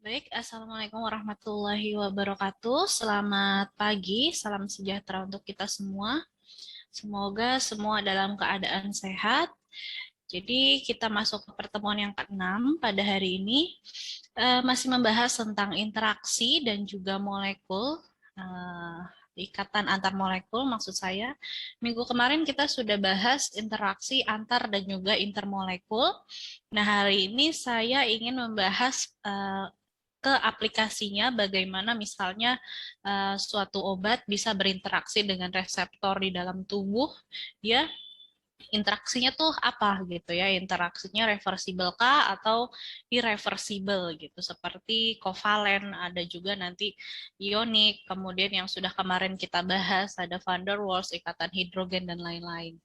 Baik, Assalamualaikum warahmatullahi wabarakatuh. Selamat pagi, salam sejahtera untuk kita semua. Semoga semua dalam keadaan sehat. Jadi kita masuk ke pertemuan yang ke-6 pada hari ini, masih membahas tentang interaksi dan juga molekul, ikatan antar molekul maksud saya. Minggu kemarin kita sudah bahas interaksi antar dan juga intermolekul. Nah, hari ini saya ingin membahas ke aplikasinya, bagaimana misalnya suatu obat bisa berinteraksi dengan reseptor di dalam tubuh, ya interaksinya tuh apa gitu ya, interaksinya reversible kah atau irreversible gitu, seperti kovalen, ada juga nanti ionik, kemudian yang sudah kemarin kita bahas ada van der Waals, ikatan hidrogen dan lain-lain.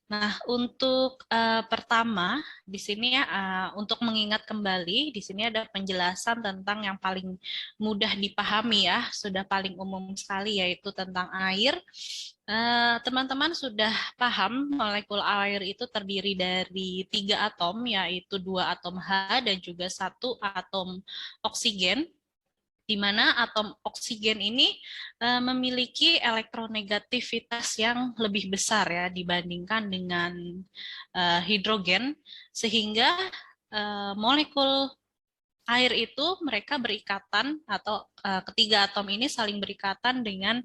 Nah, untuk pertama di sini ya, untuk mengingat kembali di sini ada penjelasan tentang yang paling mudah dipahami ya, sudah paling umum sekali, yaitu tentang air. Teman-teman sudah paham molekul air itu terdiri dari 3 atom, yaitu 2 atom H dan juga 1 atom oksigen, di mana atom oksigen ini memiliki elektronegativitas yang lebih besar ya dibandingkan dengan hidrogen, sehingga molekul air itu mereka berikatan, atau ketiga atom ini saling berikatan dengan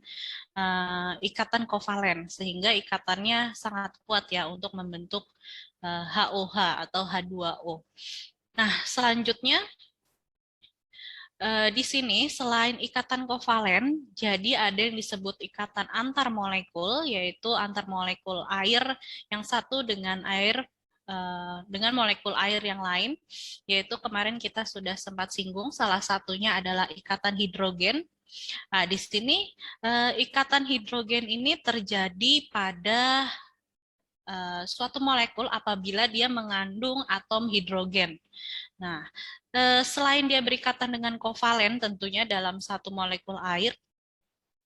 ikatan kovalen, sehingga ikatannya sangat kuat ya untuk membentuk HOH atau H2O. Nah, selanjutnya di sini selain ikatan kovalen, jadi ada yang disebut ikatan antar molekul, yaitu antar molekul air yang satu dengan air, dengan molekul air yang lain, yaitu kemarin kita sudah sempat singgung, salah satunya adalah ikatan hidrogen. Nah, di sini ikatan hidrogen ini terjadi pada suatu molekul apabila dia mengandung atom hidrogen. Nah, selain dia berikatan dengan kovalen tentunya dalam satu molekul air,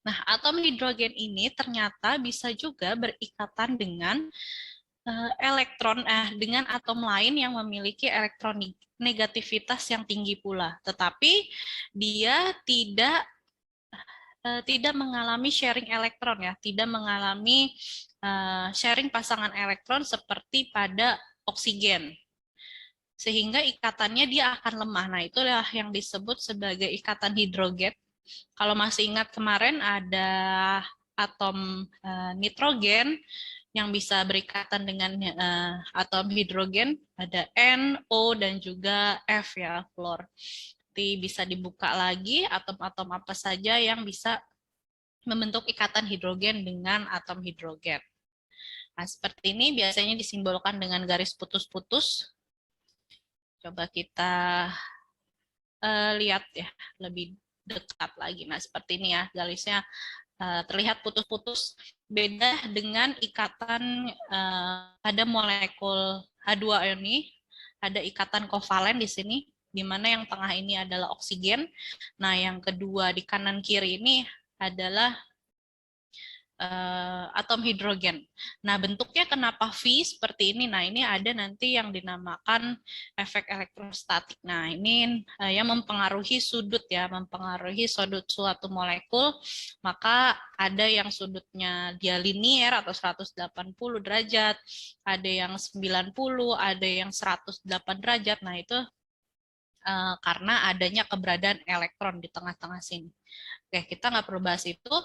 nah atom hidrogen ini ternyata bisa juga berikatan dengan dengan atom lain yang memiliki elektronegativitas yang tinggi pula, tetapi dia tidak mengalami sharing elektron ya, tidak mengalami sharing pasangan elektron seperti pada oksigen, sehingga ikatannya dia akan lemah. Nah, itulah yang disebut sebagai ikatan hidrogen. Kalau masih ingat kemarin ada atom nitrogen yang bisa berikatan dengan atom hidrogen, ada N, O, dan juga F ya, fluor. Nanti bisa dibuka lagi atom-atom apa saja yang bisa membentuk ikatan hidrogen dengan atom hidrogen. Nah, seperti ini biasanya disimbolkan dengan garis putus-putus. Coba kita lihat ya lebih dekat lagi. Nah, seperti ini ya, garisnya terlihat putus-putus. Beda dengan ikatan pada molekul H2O ini, ada ikatan kovalen di sini, di mana yang tengah ini adalah oksigen. Nah, yang kedua di kanan kiri ini adalah atom hidrogen. Nah, bentuknya kenapa V seperti ini? Nah, ini ada nanti yang dinamakan efek elektrostatik. Nah, ini yang mempengaruhi sudut ya, mempengaruhi sudut suatu molekul. Maka ada yang sudutnya dia linier atau 180 derajat, ada yang 90, ada yang 108 derajat. Nah, itu karena adanya keberadaan elektron di tengah-tengah sini. Oke, kita nggak perlu bahas itu.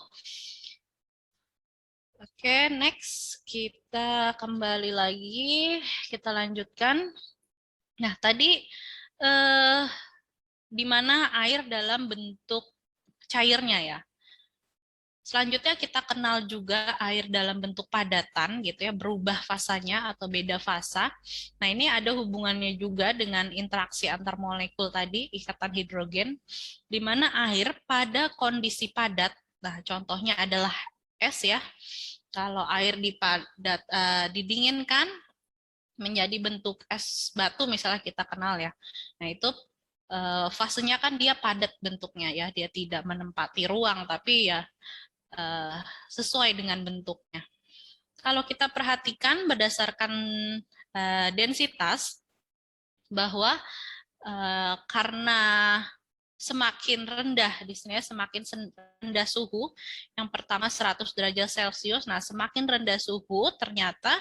Oke, next kita kembali lagi, kita lanjutkan. Nah, tadi eh, di mana air dalam bentuk cairnya ya. Selanjutnya kita kenal juga air dalam bentuk padatan gitu ya, berubah fasanya atau beda fasa. Nah, ini ada hubungannya juga dengan interaksi antar molekul tadi, ikatan hidrogen, di mana air pada kondisi padat, nah contohnya adalah es ya. Kalau air didinginkan menjadi bentuk es batu misalnya kita kenal ya. Nah, itu fasenya kan dia padat bentuknya ya, dia tidak menempati ruang tapi ya sesuai dengan bentuknya. Kalau kita perhatikan berdasarkan densitas, bahwa karena semakin rendah di sini ya, semakin rendah suhu. Yang pertama 100 derajat Celcius. Nah, semakin rendah suhu ternyata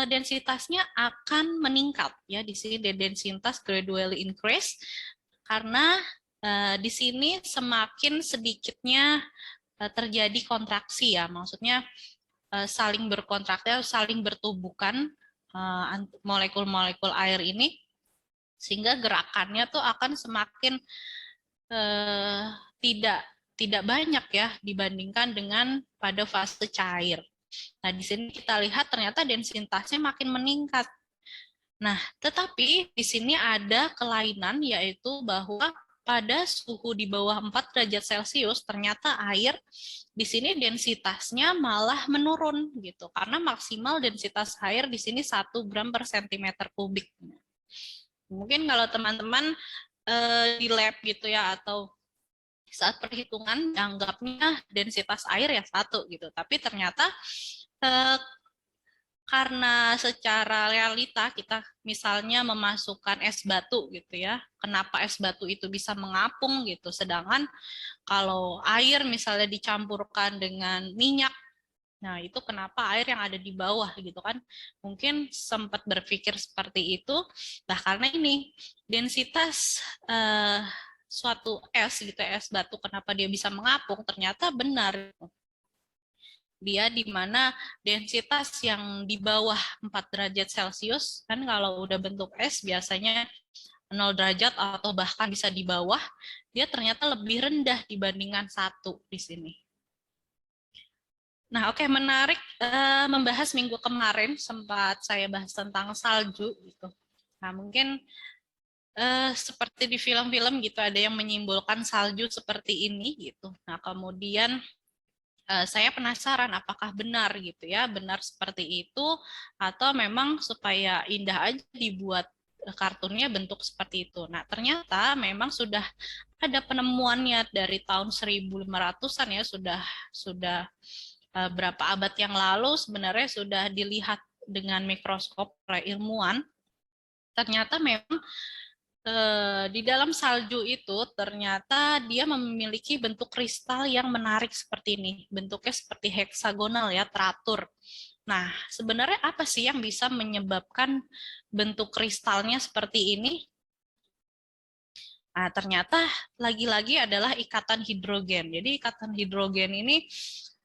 densitasnya akan meningkat ya. Di sini densitas gradually increase karena di sini semakin sedikitnya terjadi kontraksi ya. Maksudnya saling berkontraksi, saling bertubuhkan molekul-molekul air ini, sehingga gerakannya tuh akan semakin tidak tidak banyak ya dibandingkan dengan pada fase cair. Nah, di sini kita lihat ternyata densitasnya makin meningkat. Nah, tetapi di sini ada kelainan, yaitu bahwa pada suhu di bawah 4 derajat Celcius ternyata air di sini densitasnya malah menurun gitu, karena maksimal densitas air di sini 1 gram per sentimeter kubik. Mungkin kalau teman-teman di lab gitu ya, atau saat perhitungan anggapnya densitas air ya 1 gitu, tapi ternyata karena secara realita kita misalnya memasukkan es batu gitu ya, kenapa es batu itu bisa mengapung gitu, sedangkan kalau air misalnya dicampurkan dengan minyak, nah itu kenapa air yang ada di bawah gitu kan, mungkin sempat berpikir seperti itu. Nah, karena ini densitas suatu es gitu, es batu, kenapa dia bisa mengapung, ternyata benar dia di mana densitas yang di bawah 4 derajat Celcius, kan kalau udah bentuk es biasanya 0 derajat atau bahkan bisa di bawah, dia ternyata lebih rendah dibandingkan 1 di sini. Nah, oke, menarik membahas minggu kemarin sempat saya bahas tentang salju gitu. Nah, mungkin seperti di film-film gitu, ada yang menyimpulkan salju seperti ini gitu. Nah, kemudian saya penasaran apakah benar gitu ya, benar seperti itu atau memang supaya indah aja dibuat kartunnya bentuk seperti itu. Nah, ternyata memang sudah ada penemuannya dari tahun 1500-an ya, sudah berapa abad yang lalu sebenarnya sudah dilihat dengan mikroskop oleh ilmuwan. Ternyata memang di dalam salju itu ternyata dia memiliki bentuk kristal yang menarik seperti ini. Bentuknya seperti heksagonal ya, teratur. Nah, sebenarnya apa sih yang bisa menyebabkan bentuk kristalnya seperti ini? Nah, ternyata lagi-lagi adalah ikatan hidrogen. Jadi ikatan hidrogen ini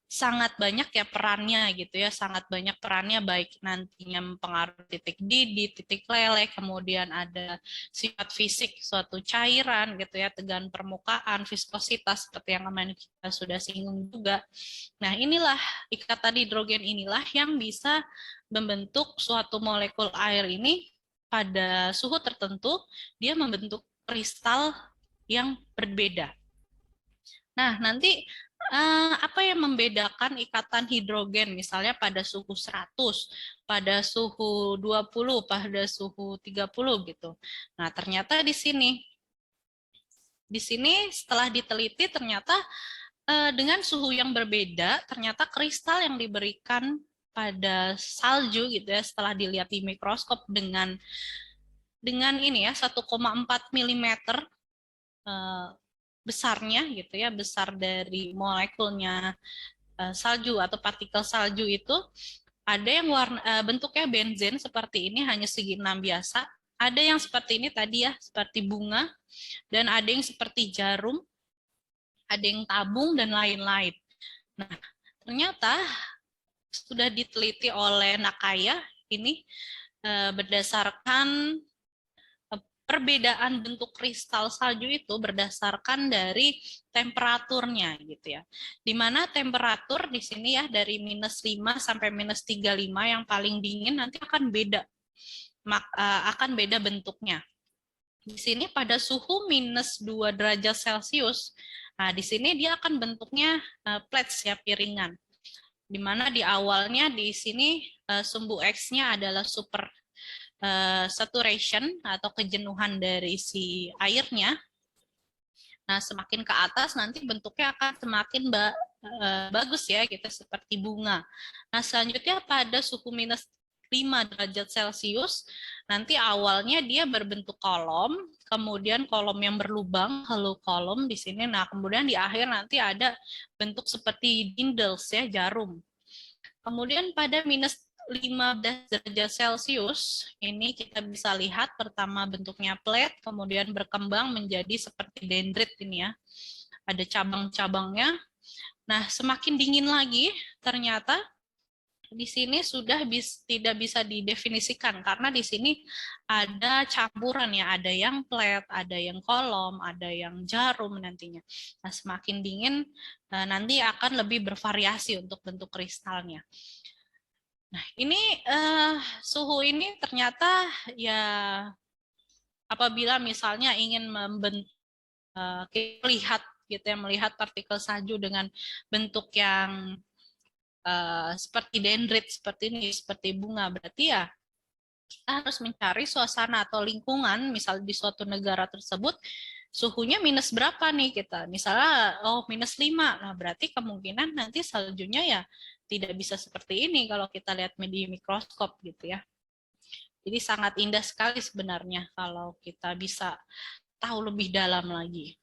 sangat banyak ya perannya gitu ya, sangat banyak perannya, baik nantinya mempengaruhi titik didih, titik leleh, kemudian ada sifat fisik suatu cairan gitu ya, tegangan permukaan, viskositas seperti yang kemarin kita sudah singgung juga. Nah, inilah ikatan hidrogen inilah yang bisa membentuk suatu molekul air ini pada suhu tertentu, dia membentuk kristal yang berbeda. Nah, nanti apa yang membedakan ikatan hidrogen misalnya pada suhu 100, pada suhu 20, pada suhu 30 gitu. Nah, ternyata di sini setelah diteliti ternyata dengan suhu yang berbeda, ternyata kristal yang diberikan pada salju gitu ya, setelah dilihat di mikroskop dengan ini ya 1,4 mm besarnya gitu ya, besar dari molekulnya salju atau partikel salju itu, ada yang bentuknya benzen seperti ini, hanya segi 6 biasa, ada yang seperti ini tadi ya, seperti bunga, dan ada yang seperti jarum, ada yang tabung, dan lain-lain. Nah, ternyata sudah diteliti oleh Nakaya ini berdasarkan perbedaan bentuk kristal salju itu berdasarkan dari temperaturnya gitu ya. Di mana temperatur di sini ya dari -5 sampai -35 yang paling dingin nanti akan beda bentuknya. Di sini pada suhu -2 derajat Celcius, nah di sini dia akan bentuknya plates ya, piringan. Di mana di awalnya di sini sumbu X-nya adalah super saturation atau kejenuhan dari si airnya. Nah, semakin ke atas nanti bentuknya akan semakin bagus ya, gitu seperti bunga. Nah, selanjutnya pada suhu 5 derajat Celcius, nanti awalnya dia berbentuk kolom, kemudian kolom yang berlubang, hollow kolom di sini. Nah, kemudian di akhir nanti ada bentuk seperti dindles ya, jarum. Kemudian pada minus 15 derajat Celcius, ini kita bisa lihat pertama bentuknya plate, kemudian berkembang menjadi seperti dendrit ini ya. Ada cabang-cabangnya. Nah, semakin dingin lagi, ternyata di sini sudah tidak bisa didefinisikan karena di sini ada campuran ya, ada yang plate, ada yang kolom, ada yang jarum nantinya. Nah, semakin dingin nanti akan lebih bervariasi untuk bentuk kristalnya. Nah, ini suhu ini ternyata ya apabila misalnya ingin melihat gitu ya, melihat partikel salju dengan bentuk yang seperti dendrit seperti ini, seperti bunga, berarti ya kita harus mencari suasana atau lingkungan, misal di suatu negara tersebut suhunya minus berapa nih kita, misalnya minus 5, nah berarti kemungkinan nanti saljunya ya tidak bisa seperti ini kalau kita lihat di mikroskop gitu ya. Jadi sangat indah sekali sebenarnya kalau kita bisa tahu lebih dalam lagi.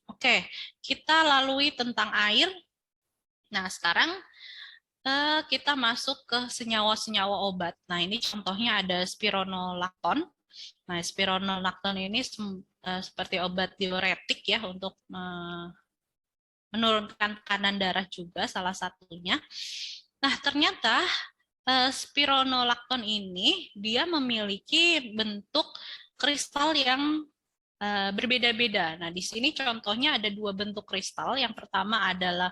Oke, kita lalui tentang air. Nah, sekarang kita masuk ke senyawa-senyawa obat. Nah, ini contohnya ada spironolakton. Nah, spironolakton ini seperti obat diuretik ya untuk menurunkan tekanan darah juga salah satunya. Nah, ternyata spironolakton ini dia memiliki bentuk kristal yang berbeda-beda. Nah, di sini contohnya ada 2 bentuk kristal. Yang pertama adalah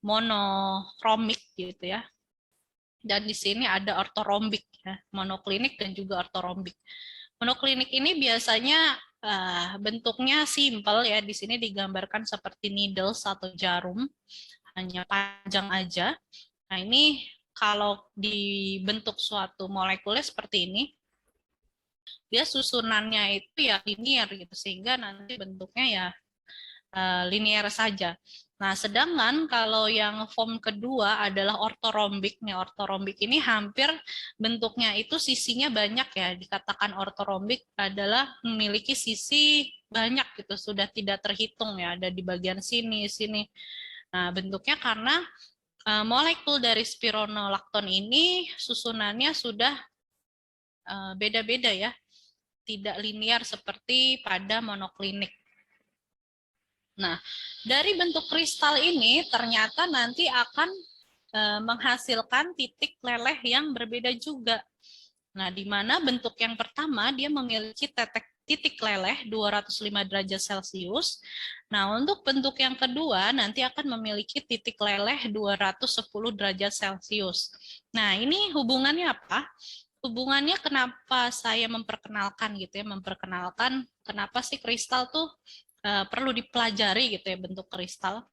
monochromik gitu ya. Dan di sini ada ortorombik ya, monoklinik dan juga ortorombik. Monoklinik ini biasanya bentuknya simpel ya, di sini digambarkan seperti needles atau jarum, hanya panjang aja. Nah, ini kalau dibentuk suatu molekulnya seperti ini, dia susunannya itu ya linear gitu, sehingga nanti bentuknya ya linear saja. Nah, sedangkan kalau yang form kedua adalah ortorombik. Nih, ortorombik ini hampir bentuknya itu sisinya banyak ya. Dikatakan ortorombik adalah memiliki sisi banyak gitu, sudah tidak terhitung ya, ada di bagian sini, sini. Nah, bentuknya karena molekul dari spironolakton ini susunannya sudah beda-beda ya, tidak linear seperti pada monoklinik. Nah, dari bentuk kristal ini ternyata nanti akan menghasilkan titik leleh yang berbeda juga. Nah, di mana bentuk yang pertama dia memiliki titik leleh 205 derajat Celcius. Nah, untuk bentuk yang kedua nanti akan memiliki titik leleh 210 derajat Celcius. Nah, ini hubungannya apa? Hubungannya kenapa saya memperkenalkan gitu ya, memperkenalkan kenapa sih kristal tuh perlu dipelajari gitu ya bentuk kristal.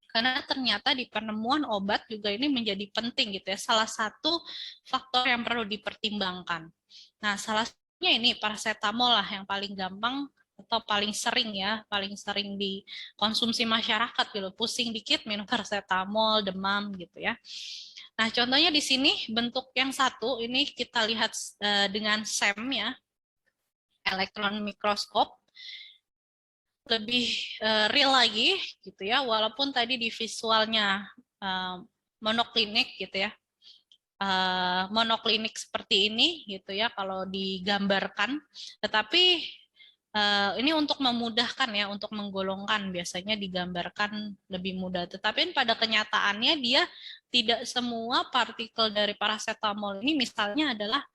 Karena ternyata di penemuan obat juga ini menjadi penting gitu ya. Salah satu faktor yang perlu dipertimbangkan. Nah, salah satunya ini paracetamol lah yang paling gampang atau paling sering ya, paling sering dikonsumsi masyarakat gitu. Pusing dikit minum paracetamol, demam gitu ya. Nah, contohnya di sini bentuk yang satu ini kita lihat dengan SEM ya, elektron mikroskop, lebih real lagi gitu ya, walaupun tadi di visualnya monoklinik gitu ya, monoklinik seperti ini gitu ya kalau digambarkan, tetapi ini untuk memudahkan ya, untuk menggolongkan biasanya digambarkan lebih mudah, tetapi pada kenyataannya dia tidak semua partikel dari paracetamol ini misalnya adalah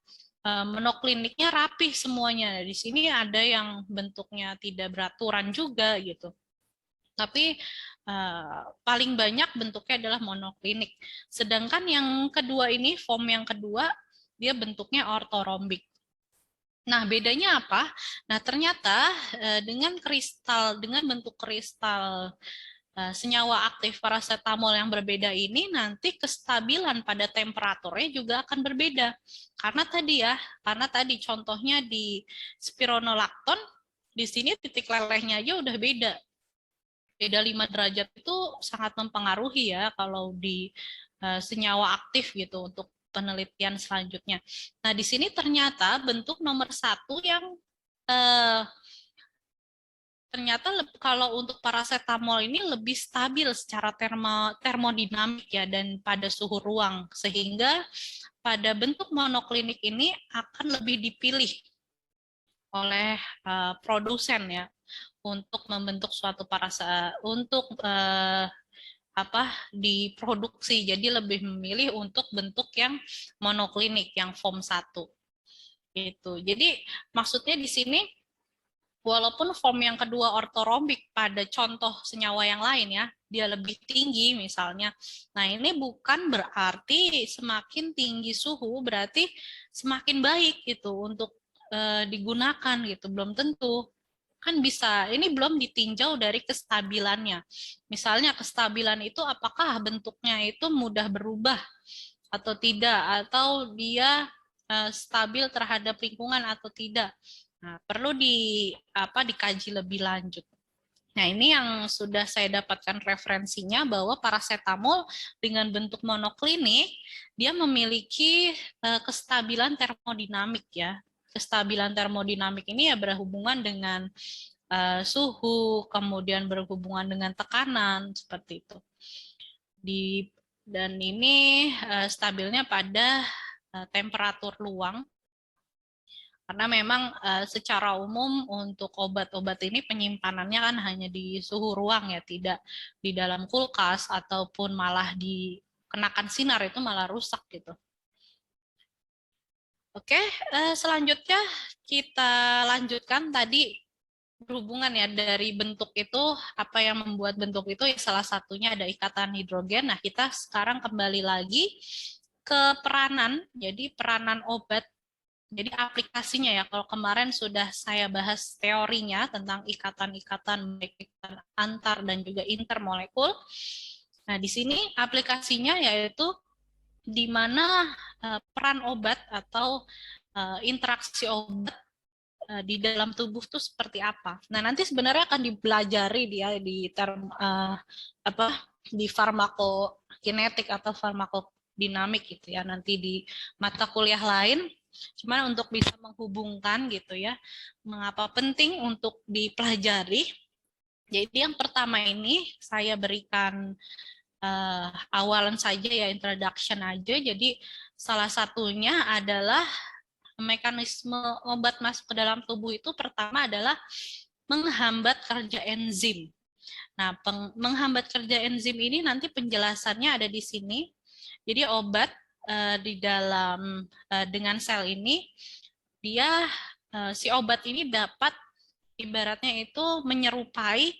monokliniknya rapih semuanya. Di sini ada yang bentuknya tidak beraturan juga gitu. Tapi paling banyak bentuknya adalah monoklinik. Sedangkan yang kedua ini, form yang kedua, dia bentuknya ortorombik. Nah, bedanya apa? Nah, ternyata dengan bentuk kristal senyawa aktif paracetamol yang berbeda ini nanti kestabilan pada temperaturnya juga akan berbeda. Karena tadi contohnya di spironolakton, di sini titik lelehnya aja udah beda. Beda 5 derajat itu sangat mempengaruhi ya kalau di senyawa aktif gitu untuk penelitian selanjutnya. Nah, di sini ternyata bentuk nomor 1 yang ternyata kalau untuk paracetamol ini lebih stabil secara termodinamik ya dan pada suhu ruang, sehingga pada bentuk monoklinik ini akan lebih dipilih oleh produsen ya untuk membentuk suatu untuk diproduksi. Jadi lebih memilih untuk bentuk yang monoklinik yang form 1. Gitu. Jadi maksudnya di sini walaupun form yang kedua ortorombik pada contoh senyawa yang lain ya, dia lebih tinggi misalnya. Nah, ini bukan berarti semakin tinggi suhu berarti semakin baik gitu untuk digunakan gitu, belum tentu. Kan bisa, ini belum ditinjau dari kestabilannya. Misalnya kestabilan itu apakah bentuknya itu mudah berubah atau tidak, atau dia stabil terhadap lingkungan atau tidak. Nah, perlu dikaji lebih lanjut. Nah, ini yang sudah saya dapatkan referensinya bahwa paracetamol dengan bentuk monoklinik, dia memiliki kestabilan termodinamik ya. Kestabilan termodinamik ini ya berhubungan dengan suhu, kemudian berhubungan dengan tekanan, seperti itu. Dan ini stabilnya pada temperatur luang, karena memang secara umum untuk obat-obat ini penyimpanannya kan hanya di suhu ruang ya, tidak di dalam kulkas ataupun malah dikenakan sinar itu malah rusak gitu. Oke, selanjutnya kita lanjutkan tadi berhubungan ya dari bentuk itu, apa yang membuat bentuk itu ya salah satunya ada ikatan hidrogen. Nah, kita sekarang kembali lagi ke peranan, jadi peranan obat. Jadi aplikasinya ya, kalau kemarin sudah saya bahas teorinya tentang ikatan-ikatan baik ikatan antar dan juga intermolekul. Nah, di sini aplikasinya yaitu di mana peran obat atau interaksi obat di dalam tubuh itu seperti apa. Nah, nanti sebenarnya akan dipelajari dia di di farmakokinetik atau farmakodinamik gitu ya, nanti di mata kuliah lain. Cuman untuk bisa menghubungkan gitu ya, mengapa penting untuk dipelajari. Jadi yang pertama ini saya berikan awalan saja ya, introduction aja. Jadi salah satunya adalah mekanisme obat masuk ke dalam tubuh itu pertama adalah menghambat kerja enzim. Nah, menghambat kerja enzim ini nanti penjelasannya ada di sini. Jadi obat di dalam dengan sel ini, dia si obat ini dapat ibaratnya itu menyerupai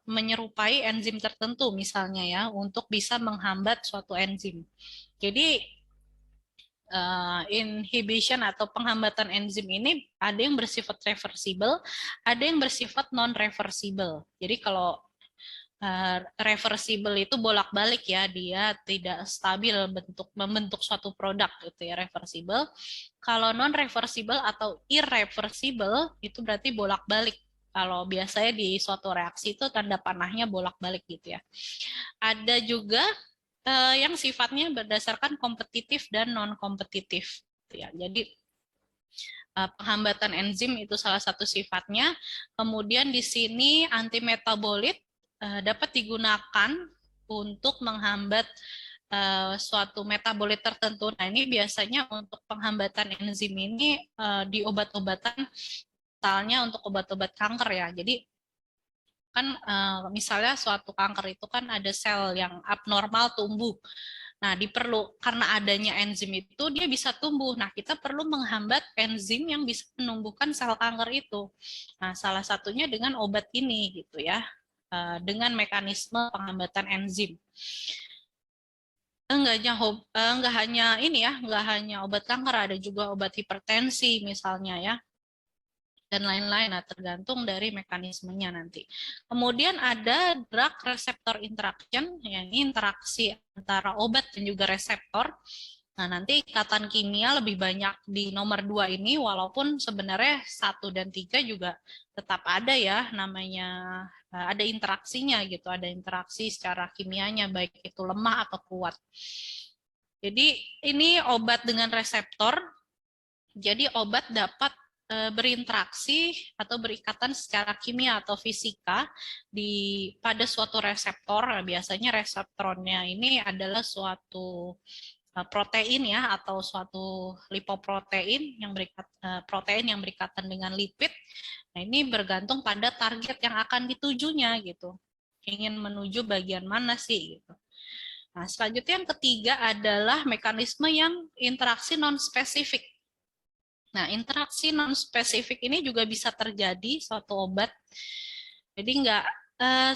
menyerupai enzim tertentu misalnya ya, untuk bisa menghambat suatu enzim. Jadi inhibition atau penghambatan enzim ini ada yang bersifat reversible, ada yang bersifat non-reversible. Jadi kalau reversible itu bolak-balik ya, dia tidak stabil membentuk suatu produk gitu ya, reversible. Kalau non-reversible atau irreversible itu berarti bolak-balik. Kalau biasanya di suatu reaksi itu tanda panahnya bolak-balik gitu ya. Ada juga yang sifatnya berdasarkan kompetitif dan non-kompetitif. Ya, jadi penghambatan enzim itu salah satu sifatnya. Kemudian di sini antimetabolit dapat digunakan untuk menghambat suatu metabolit tertentu. Nah, ini biasanya untuk penghambatan enzim ini di obat-obatan, misalnya untuk obat-obat kanker ya. Jadi kan misalnya suatu kanker itu kan ada sel yang abnormal tumbuh. Nah, karena adanya enzim itu dia bisa tumbuh. Nah, kita perlu menghambat enzim yang bisa menumbuhkan sel kanker itu. Nah, salah satunya dengan obat ini gitu ya. Dengan mekanisme penghambatan enzim. Enggak hanya ini ya, enggak hanya obat kanker, ada juga obat hipertensi misalnya ya, dan lain-lain. Nah, tergantung dari mekanismenya nanti. Kemudian ada drug receptor interaction, yang interaksi antara obat dan juga reseptor. Nah, nanti ikatan kimia lebih banyak di nomor 2 ini, walaupun sebenarnya 1 dan 3 juga tetap ada ya, namanya ada interaksinya gitu, ada interaksi secara kimianya baik itu lemah atau kuat. Jadi ini obat dengan reseptor. Jadi obat dapat berinteraksi atau berikatan secara kimia atau fisika pada suatu reseptor. Biasanya reseptornya ini adalah suatu protein ya, atau suatu lipoprotein yang protein yang berikatan dengan lipid. Nah, ini bergantung pada target yang akan ditujunya gitu. Ingin menuju bagian mana sih gitu. Nah, selanjutnya yang ketiga adalah mekanisme yang interaksi non-spesifik. Nah, interaksi non-spesifik ini juga bisa terjadi suatu obat. Jadi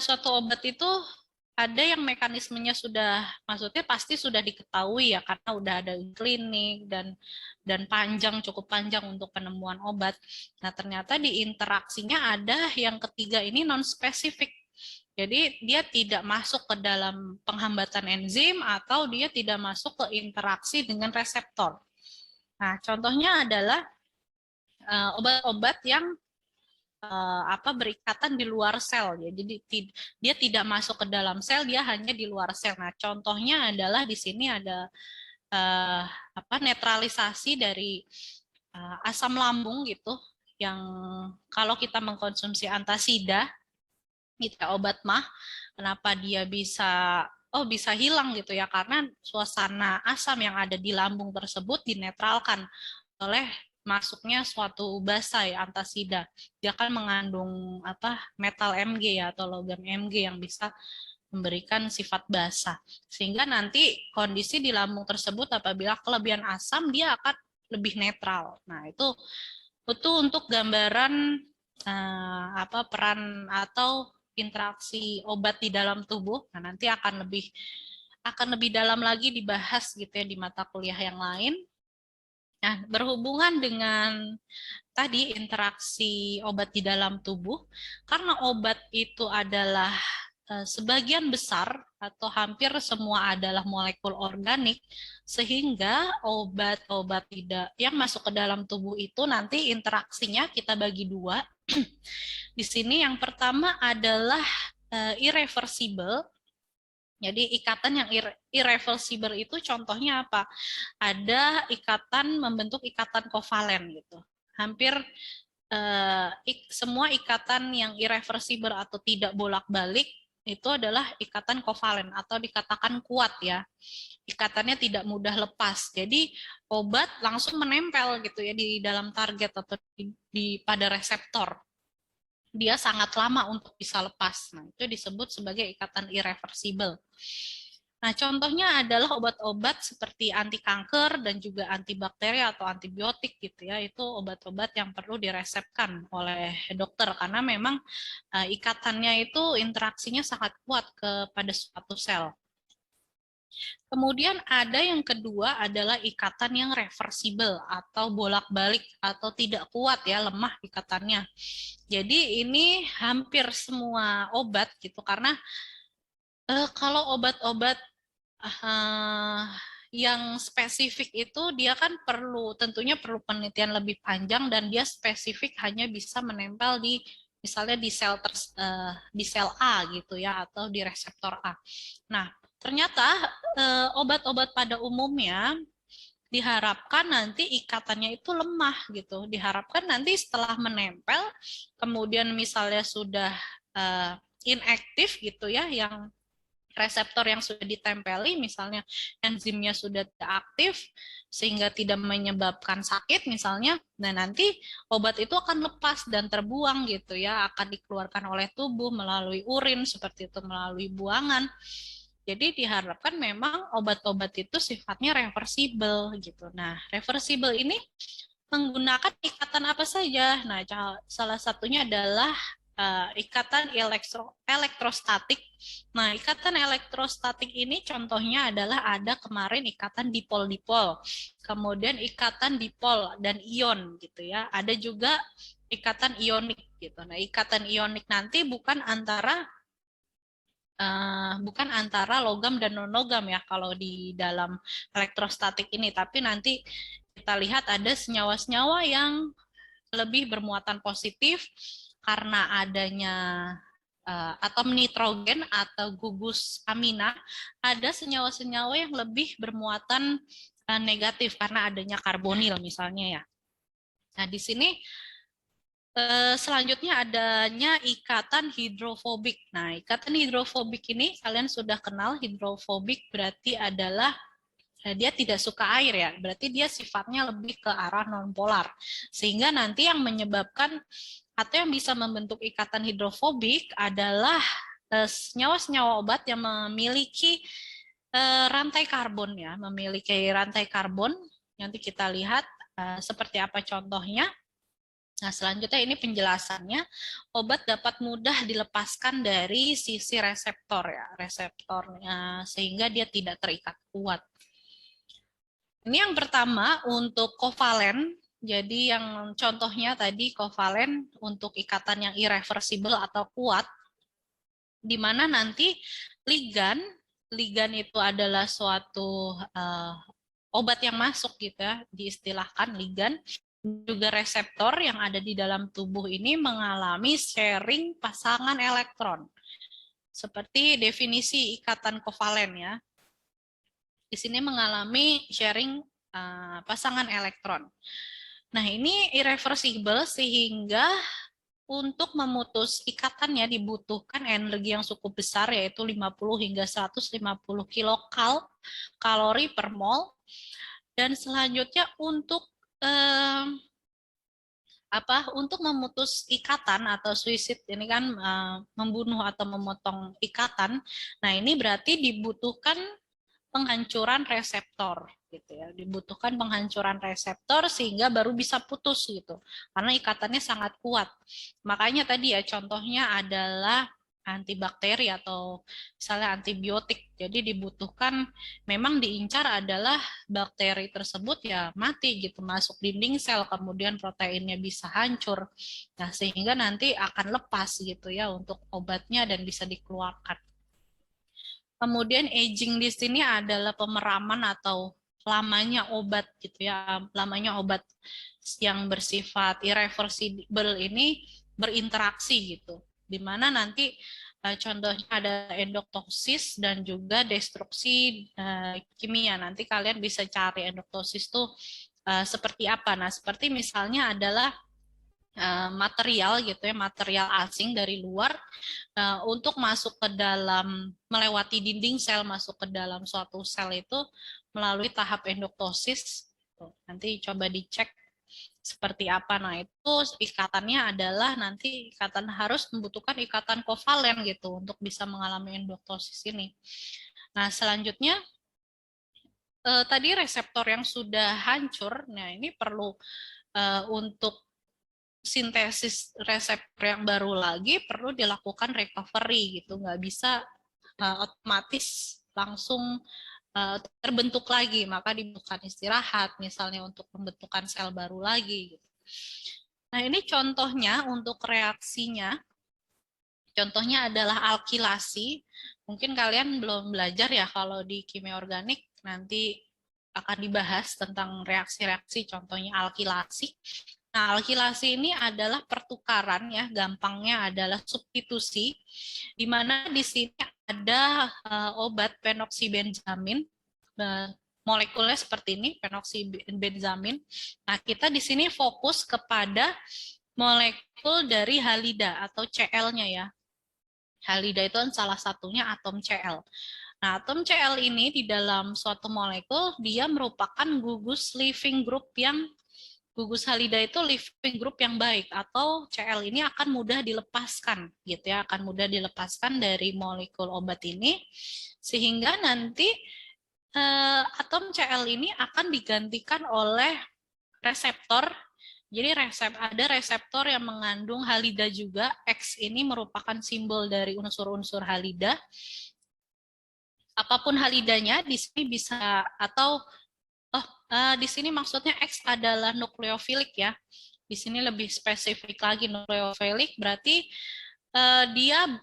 suatu obat itu ada yang mekanismenya sudah, maksudnya pasti sudah diketahui ya, karena udah ada klinik dan cukup panjang untuk penemuan obat. Nah, ternyata di interaksinya ada yang ketiga ini non-spesifik. Jadi dia tidak masuk ke dalam penghambatan enzim atau dia tidak masuk ke interaksi dengan reseptor. Nah, contohnya adalah obat-obat yang berikatan di luar sel ya. Jadi dia tidak masuk ke dalam sel, dia hanya di luar sel. Nah, contohnya adalah di sini ada netralisasi dari asam lambung gitu, yang kalau kita mengkonsumsi antasida gitu, obat mah, kenapa dia bisa hilang gitu ya, karena suasana asam yang ada di lambung tersebut dinetralkan oleh masuknya suatu basa ya, antasida. Dia kan mengandung metal Mg ya, atau logam Mg yang bisa memberikan sifat basa, sehingga nanti kondisi di lambung tersebut apabila kelebihan asam dia akan lebih netral. Nah, itu untuk gambaran peran atau interaksi obat di dalam tubuh. Nah, nanti akan lebih dalam lagi dibahas gitu ya di mata kuliah yang lain. Nah, berhubungan dengan tadi interaksi obat di dalam tubuh, karena obat itu adalah sebagian besar atau hampir semua adalah molekul organik, sehingga obat-obat tidak yang masuk ke dalam tubuh itu nanti interaksinya kita bagi dua. Di sini yang pertama adalah irreversible. Jadi ikatan yang irreversible itu contohnya apa? Ada ikatan membentuk ikatan kovalen gitu. Hampir semua ikatan yang irreversible atau tidak bolak-balik itu adalah ikatan kovalen atau dikatakan kuat ya. Ikatannya tidak mudah lepas. Jadi obat langsung menempel gitu ya di dalam target atau pada reseptor. Dia sangat lama untuk bisa lepas. Nah, itu disebut sebagai ikatan irreversible. Nah, contohnya adalah obat-obat seperti anti kanker dan juga antibakteri atau antibiotik gitu ya. Itu obat-obat yang perlu diresepkan oleh dokter karena memang ikatannya itu interaksinya sangat kuat kepada suatu sel. Kemudian ada yang kedua adalah ikatan yang reversible atau bolak-balik atau tidak kuat ya, lemah ikatannya. Jadi ini hampir semua obat gitu, karena kalau obat-obat yang spesifik itu dia kan tentunya perlu penelitian lebih panjang dan dia spesifik hanya bisa menempel misalnya di sel A gitu ya, atau di reseptor A. Nah, ternyata obat-obat pada umumnya diharapkan nanti ikatannya itu lemah gitu. Diharapkan nanti setelah menempel, kemudian misalnya sudah inaktif gitu ya, yang reseptor yang sudah ditempeli, misalnya enzimnya sudah tidak aktif, sehingga tidak menyebabkan sakit misalnya, nah nanti obat itu akan lepas dan terbuang gitu ya, akan dikeluarkan oleh tubuh melalui urin, seperti itu, melalui buangan. Jadi diharapkan memang obat-obat itu sifatnya reversible gitu. Nah, reversible ini menggunakan ikatan apa saja? Nah, salah satunya adalah ikatan elektrostatik. Nah, ikatan elektrostatik ini contohnya adalah ada kemarin ikatan dipol-dipol, kemudian ikatan dipol dan ion gitu ya. Ada juga ikatan ionik gitu. Nah, ikatan ionik nanti bukan antara logam dan non-logam ya kalau di dalam elektrostatik ini, tapi nanti kita lihat ada senyawa-senyawa yang lebih bermuatan positif karena adanya atom nitrogen atau gugus amina, ada senyawa-senyawa yang lebih bermuatan negatif karena adanya karbonil misalnya ya. Nah, di sini selanjutnya adanya ikatan hidrofobik. Nah, ikatan hidrofobik ini kalian sudah kenal, hidrofobik berarti adalah dia tidak suka air ya, berarti dia sifatnya lebih ke arah nonpolar. Sehingga nanti yang menyebabkan atau yang bisa membentuk ikatan hidrofobik adalah senyawa-senyawa obat yang memiliki rantai karbon ya, memiliki rantai karbon. Nanti kita lihat seperti apa contohnya. Nah, selanjutnya ini penjelasannya, obat dapat mudah dilepaskan dari sisi reseptor ya, reseptornya sehingga dia tidak terikat kuat. Ini yang pertama untuk kovalen. Jadi yang contohnya tadi kovalen untuk ikatan yang irreversible atau kuat, di mana nanti ligan itu adalah suatu obat yang masuk gitu ya, diistilahkan ligan. Juga reseptor yang ada di dalam tubuh ini mengalami sharing pasangan elektron. Seperti definisi ikatan kovalen ya. Di sini mengalami sharing pasangan elektron. Nah, ini irreversible sehingga untuk memutus ikatannya dibutuhkan energi yang cukup besar yaitu 50 hingga 150 kilokalori per mol. Dan selanjutnya untuk untuk memutus ikatan atau suicide ini kan membunuh atau memotong ikatan. Nah, ini berarti dibutuhkan penghancuran reseptor gitu ya. Dibutuhkan penghancuran reseptor sehingga baru bisa putus gitu. Karena ikatannya sangat kuat. Makanya tadi ya contohnya adalah antibakteri atau misalnya antibiotik. Jadi dibutuhkan, memang diincar adalah bakteri tersebut ya mati gitu, masuk dinding sel, kemudian proteinnya bisa hancur. Nah, sehingga nanti akan lepas gitu ya untuk obatnya dan bisa dikeluarkan. Kemudian aging di sini adalah pemeraman atau lamanya obat gitu ya, lamanya obat yang bersifat irreversible ini berinteraksi gitu, di mana nanti contohnya ada endoktosis dan juga destruksi kimia. Nanti kalian bisa cari endoktosis tuh seperti apa. Nah, seperti misalnya adalah material gitu ya, material asing dari luar untuk masuk ke dalam, melewati dinding sel, masuk ke dalam suatu sel itu melalui tahap endoktosis. Nanti coba dicek seperti apa. Nah, itu ikatannya adalah nanti ikatan harus membutuhkan ikatan kovalen gitu untuk bisa mengalami endoktosis ini. Nah, selanjutnya tadi reseptor yang sudah hancur, nah ini perlu untuk sintesis reseptor yang baru lagi perlu dilakukan recovery gitu, nggak bisa otomatis langsung terbentuk lagi, maka dibutuhkan istirahat misalnya untuk pembentukan sel baru lagi gitu. Nah, ini contohnya untuk reaksinya. Contohnya adalah alkilasi. Mungkin kalian belum belajar ya kalau di kimia organik, nanti akan dibahas tentang reaksi-reaksi, contohnya alkilasi. Nah, alkilasi ini adalah pertukaran ya, gampangnya adalah substitusi, di mana di sini ada obat penoksibenzamin, molekulnya seperti ini, penoksibenzamin. Nah, kita di sini fokus kepada molekul dari halida atau CL-nya ya. Halida itu kan salah satunya atom Cl. Nah, atom Cl ini di dalam suatu molekul, dia merupakan gugus leaving group yang gugus halida itu leaving group yang baik, atau Cl ini akan mudah dilepaskan gitu ya, akan mudah dilepaskan dari molekul obat ini sehingga nanti atom Cl ini akan digantikan oleh reseptor. Jadi ada reseptor yang mengandung halida juga. X ini merupakan simbol dari unsur-unsur halida. Apapun halidanya di sini bisa, atau di sini maksudnya X adalah nukleofilik ya. Di sini lebih spesifik lagi nukleofilik, berarti dia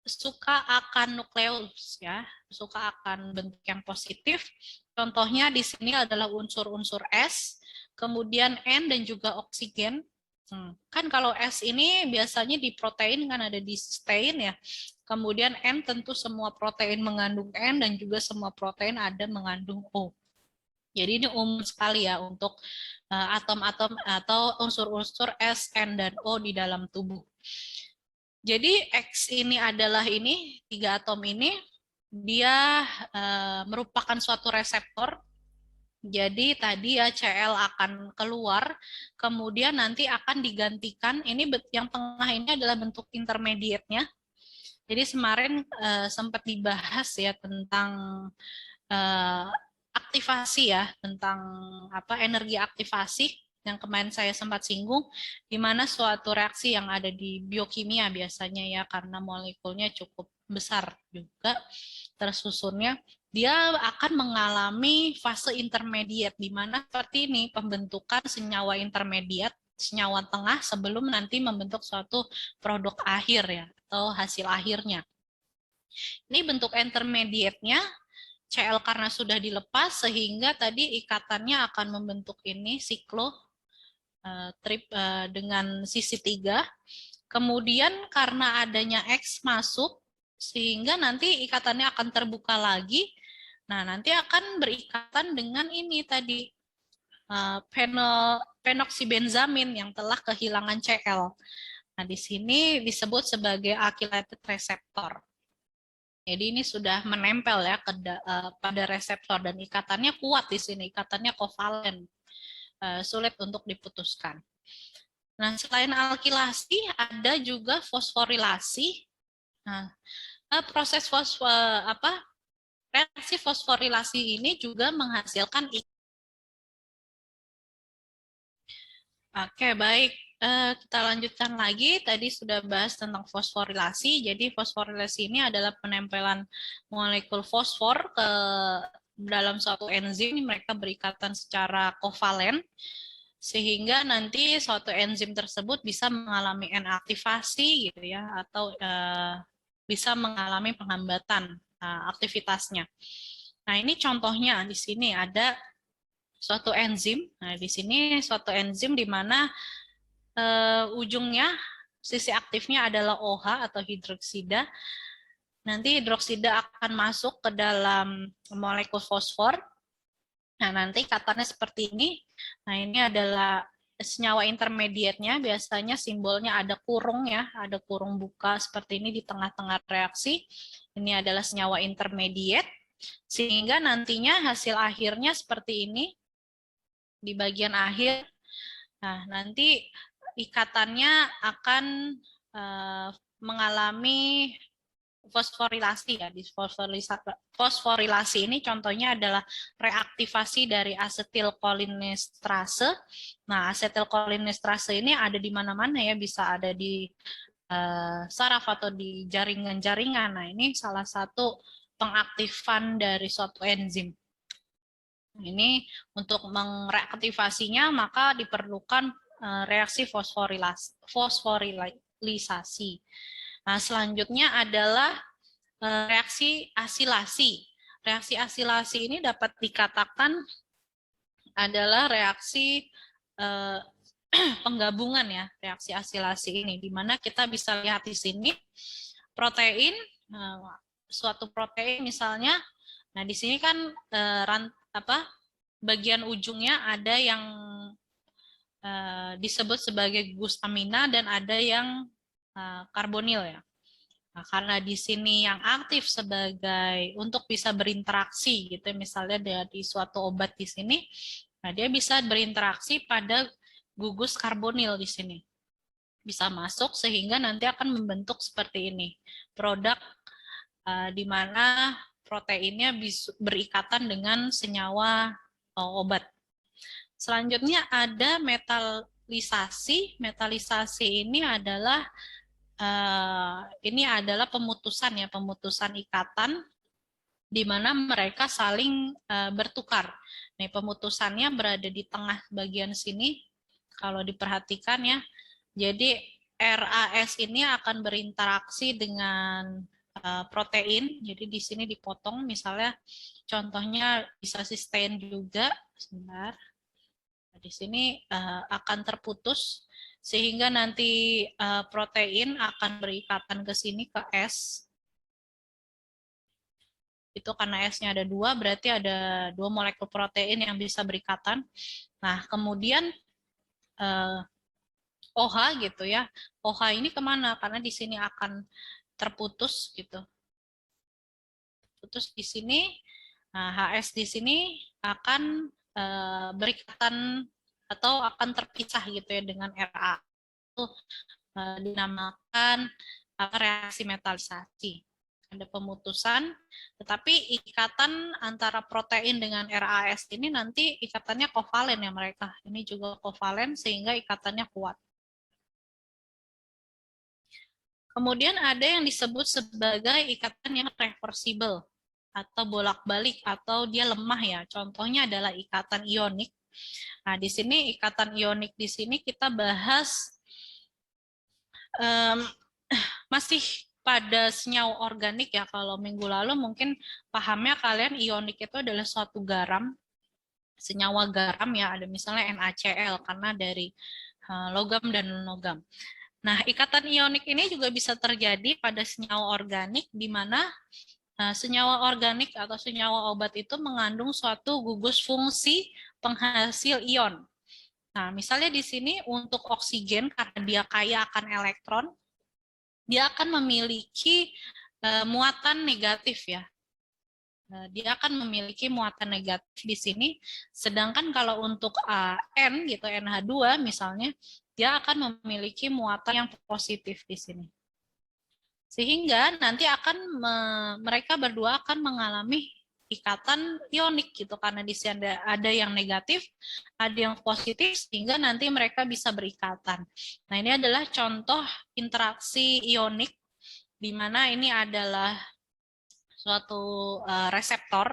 suka akan nukleus ya, suka akan bentuk yang positif. Contohnya di sini adalah unsur-unsur S, kemudian N dan juga oksigen. Kan kalau S ini biasanya di protein kan ada di cysteine ya. Kemudian N tentu semua protein mengandung N dan juga semua protein ada mengandung O. Jadi ini umum sekali ya untuk atom-atom atau unsur-unsur S, N, dan O di dalam tubuh. Jadi X ini adalah ini, 3 atom ini, dia merupakan suatu reseptor. Jadi tadi ya Cl akan keluar, kemudian nanti akan digantikan, ini yang tengah ini adalah bentuk intermediate-nya. Jadi kemarin sempat dibahas ya tentang aktivasi ya, tentang energi aktivasi yang kemarin saya sempat singgung, di mana suatu reaksi yang ada di biokimia biasanya ya, karena molekulnya cukup besar juga tersusunnya, dia akan mengalami fase intermediate, di mana seperti ini, pembentukan senyawa intermediate, senyawa tengah sebelum nanti membentuk suatu produk akhir ya, atau hasil akhirnya. Ini bentuk intermediate-nya, Cl karena sudah dilepas, sehingga tadi ikatannya akan membentuk ini, siklo trip dengan sisi 3. Kemudian karena adanya X masuk, sehingga nanti ikatannya akan terbuka lagi. Nah, nanti akan berikatan dengan ini tadi, phenoxybenzamin yang telah kehilangan Cl. Nah, di sini disebut sebagai alkylated receptor. Jadi ini sudah menempel ya pada reseptor dan ikatannya kuat di sini, ikatannya kovalen, sulit untuk diputuskan. Nah, selain alkilasi ada juga fosforilasi. Nah, proses reaksi fosforilasi ini juga menghasilkan. Oke, baik. Kita lanjutkan lagi. Tadi sudah bahas tentang fosforilasi. Jadi fosforilasi ini adalah penempelan molekul fosfor ke dalam suatu enzim. Mereka berikatan secara kovalen, sehingga nanti suatu enzim tersebut bisa mengalami N-aktivasi gitu ya, atau bisa mengalami penghambatan aktivitasnya. Nah, ini contohnya di sini ada suatu enzim. Nah, di sini suatu enzim di mana ujungnya sisi aktifnya adalah OH atau hidroksida. Nanti hidroksida akan masuk ke dalam molekul fosfor. Nah, nanti katanya seperti ini. Nah, ini adalah senyawa intermediate-nya. Biasanya simbolnya ada kurung ya, ada kurung buka seperti ini di tengah-tengah reaksi. Ini adalah senyawa intermediate. Sehingga nantinya hasil akhirnya seperti ini di bagian akhir. Nah, nanti ikatannya akan mengalami fosforilasi ya. Di fosforilasi ini contohnya adalah reaktivasi dari asetilkolinesterase. Nah, asetilkolinesterase ini ada di mana-mana ya, bisa ada di saraf atau di jaringan-jaringan. Nah, ini salah satu pengaktifan dari suatu enzim. Ini untuk mereaktivasinya maka diperlukan reaksi fosforilisasi. Nah, selanjutnya adalah reaksi asilasi. Reaksi asilasi ini dapat dikatakan adalah reaksi penggabungan ya, reaksi asilasi ini, di mana kita bisa lihat di sini protein, suatu protein misalnya. Nah, di sini kan bagian ujungnya ada yang disebut sebagai glutamina dan ada yang karbonil ya. Nah, karena di sini yang aktif sebagai untuk bisa berinteraksi gitu, misalnya dari suatu obat di sini, nah dia bisa berinteraksi pada gugus karbonil di sini. Bisa masuk sehingga nanti akan membentuk seperti ini. Produk di mana proteinnya berikatan dengan senyawa obat. Selanjutnya ada metalisasi. Metalisasi ini adalah pemutusan ya, pemutusan ikatan di mana mereka saling bertukar. Nih, pemutusannya berada di tengah bagian sini. Kalau diperhatikan ya, jadi RAS ini akan berinteraksi dengan protein. Jadi di sini dipotong, misalnya contohnya bisa cysteine juga. Sebentar. Di sini akan terputus sehingga nanti protein akan berikatan ke sini ke S. Itu karena S-nya ada 2, berarti ada 2 molekul protein yang bisa berikatan. Nah, kemudian OH gitu ya. OH ini kemana? Karena di sini akan terputus gitu. Putus di sini. Nah, HS di sini akan berikatan atau akan terpisah gitu ya dengan Ra. Itu dinamakan reaksi metalisasi. Ada pemutusan, tetapi ikatan antara protein dengan RAS ini nanti ikatannya kovalen ya mereka. Ini juga kovalen sehingga ikatannya kuat. Kemudian ada yang disebut sebagai ikatan yang reversible atau bolak-balik atau dia lemah ya. Contohnya adalah ikatan ionik. Nah, di sini ikatan ionik di sini kita bahas masih pada senyawa organik ya. Kalau minggu lalu mungkin pahamnya kalian ionik itu adalah suatu garam, senyawa garam ya, ada misalnya NaCl karena dari logam dan non-logam. Nah, ikatan ionik ini juga bisa terjadi pada senyawa organik di mana senyawa organik atau senyawa obat itu mengandung suatu gugus fungsi penghasil ion. Nah, misalnya di sini untuk oksigen karena dia kaya akan elektron, dia akan memiliki muatan negatif ya. Dia akan memiliki muatan negatif di sini. Sedangkan kalau untuk N gitu NH2 misalnya, dia akan memiliki muatan yang positif di sini. Sehingga nanti akan mereka berdua akan mengalami ikatan ionik gitu karena di sini ada yang negatif, ada yang positif sehingga nanti mereka bisa berikatan. Nah, ini adalah contoh interaksi ionik di mana ini adalah suatu reseptor.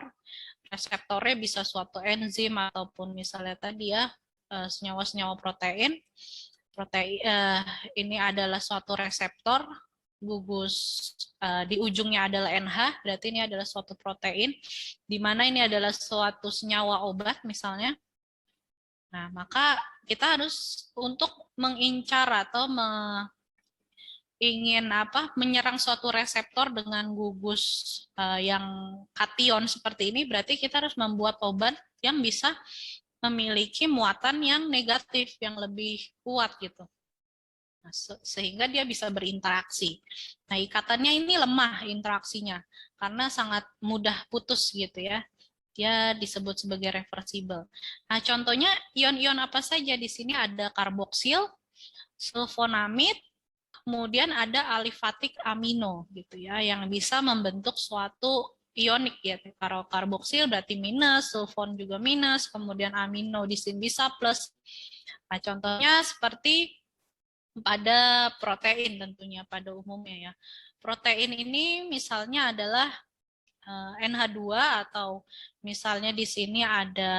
Reseptornya bisa suatu enzim ataupun misalnya tadi ya senyawa-senyawa protein. Ini adalah suatu reseptor gugus di ujungnya adalah NH, berarti ini adalah suatu protein, di mana ini adalah suatu senyawa obat misalnya. Nah, maka kita harus untuk mengincar atau ingin menyerang suatu reseptor dengan gugus yang kation seperti ini, berarti kita harus membuat obat yang bisa memiliki muatan yang negatif, yang lebih kuat gitu. Nah, sehingga dia bisa berinteraksi. Nah, ikatannya ini lemah interaksinya karena sangat mudah putus gitu ya. Dia disebut sebagai reversible. Nah, contohnya ion-ion apa saja di sini ada karboksil, sulfonamid, kemudian ada alifatik amino gitu ya yang bisa membentuk suatu ionik ya. Kalau karboksil berarti minus, sulfon juga minus, kemudian amino di sini bisa plus. Nah, contohnya seperti pada protein tentunya pada umumnya ya. Protein ini misalnya adalah NH2 atau misalnya di sini ada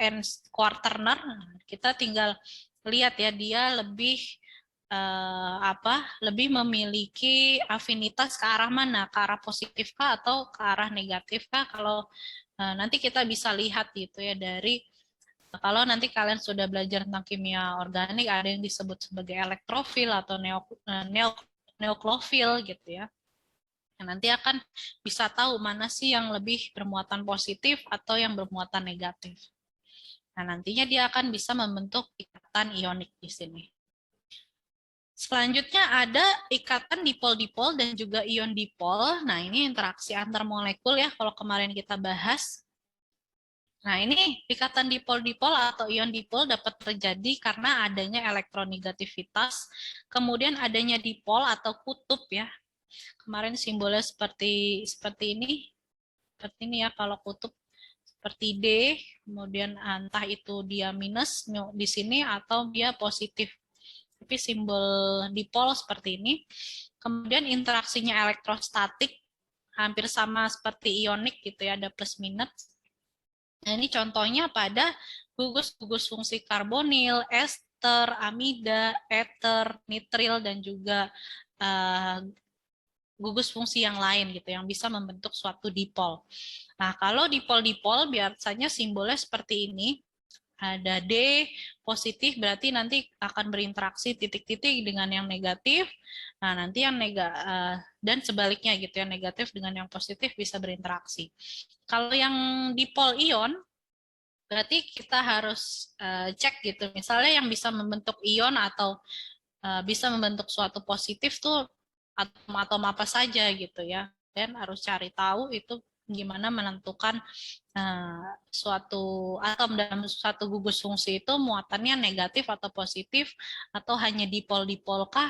N quaterner. Kita tinggal lihat ya dia lebih lebih memiliki afinitas ke arah mana, ke arah positif kah atau ke arah negatif kah. Kalau nanti kita bisa lihat gitu ya dari kalau nanti kalian sudah belajar tentang kimia organik, ada yang disebut sebagai elektrofil atau neoklofil gitu ya. Nanti akan bisa tahu mana sih yang lebih bermuatan positif atau yang bermuatan negatif. Nah, nantinya dia akan bisa membentuk ikatan ionik di sini. Selanjutnya ada ikatan dipol-dipol dan juga ion dipol. Nah, ini interaksi antar molekul ya, kalau kemarin kita bahas. Nah, ini ikatan dipol-dipol atau ion dipol dapat terjadi karena adanya elektronegativitas, kemudian adanya dipol atau kutub ya. Kemarin simbolnya seperti ini. Seperti ini ya kalau kutub seperti D, kemudian entah itu dia minus di sini atau dia positif. Tapi simbol dipol seperti ini. Kemudian interaksinya elektrostatik hampir sama seperti ionik gitu ya, ada plus minus. Nah, ini contohnya pada gugus-gugus fungsi karbonil, ester, amida, eter, nitril, dan juga gugus fungsi yang lain gitu yang bisa membentuk suatu dipol. Nah, kalau dipol-dipol biasanya simbolnya seperti ini. ada D positif, berarti nanti akan berinteraksi titik-titik dengan yang negatif. Nah, nanti yang dan sebaliknya gitu ya, negatif dengan yang positif bisa berinteraksi. Kalau yang dipol ion, berarti kita harus cek gitu. Misalnya yang bisa membentuk ion atau bisa membentuk suatu positif tuh atom-atom apa saja gitu ya. Dan harus cari tahu itu gimana menentukan suatu atom dalam suatu gugus fungsi itu muatannya negatif atau positif atau hanya dipol-dipol kah,